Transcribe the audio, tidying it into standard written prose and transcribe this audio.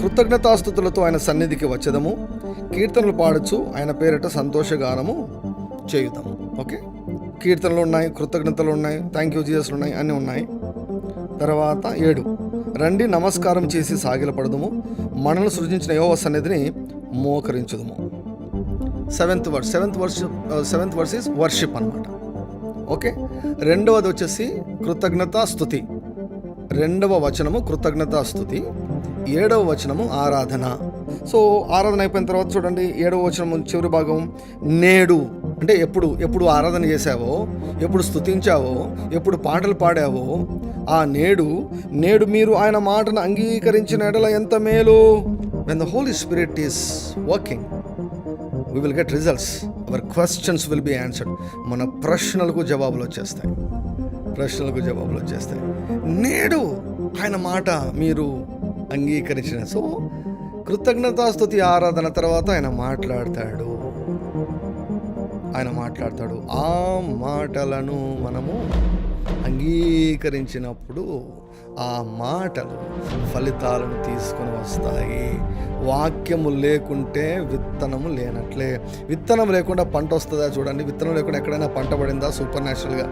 కృతజ్ఞతాస్తుతులతో ఆయన సన్నిధికి వచ్చేదము, కీర్తనలు పాడచ్చు, ఆయన పేరిట సంతోషగానము చేయుదాము. ఓకే, కీర్తనలు ఉన్నాయి, కృతజ్ఞతలు ఉన్నాయి, థ్యాంక్ యూ జీసస్ ఉన్నాయి, అన్నీ ఉన్నాయి. తర్వాత 7, రండి నమస్కారం చేసి సాగిలపడదుము, మనల్ని సృజించిన యెహోవా సన్నిధిని మోకరించుదుము. సెవెంత్ వర్స్ ఈజ్ వర్షిప్ అన్నమాట. ఓకే, రెండవది వచ్చేసి కృతజ్ఞతా స్తుతి. 2వ వచనము కృతజ్ఞతా స్తుతి, 7వ వచనము ఆరాధన. సో ఆరాధన అయిపోయిన తర్వాత చూడండి 7వ వచనం చివరి భాగం, నేడు అంటే ఎప్పుడు ఆరాధన చేసావో, ఎప్పుడు స్తుతించావో, ఎప్పుడు పాటలు పాడావో, ఆ నేడు మీరు ఆయన మాటను అంగీకరించిన ఎడల ఎంత మేలు. when the Holy Spirit is working, we will get results, our questions will be answered. మన ప్రశ్నలకు జవాబులు వచ్చేస్తాయి. నేడు ఆయన మాట మీరు అంగీకరించిన. సో కృతజ్ఞతాస్తుతి ఆరాధన తర్వాత ఆయన మాట్లాడతాడు. ఆ మాటలను మనము అంగీకరించినప్పుడు ఆ మాటలు ఫలితాలను తీసుకొని వస్తాయి. వాక్యము లేకుంటే విత్తనము లేనట్లే. విత్తనం లేకుండా పంట వస్తుందా? చూడండి, విత్తనం లేకుండా ఎక్కడైనా పంట పడిందా సూపర్ న్యాచురల్గా?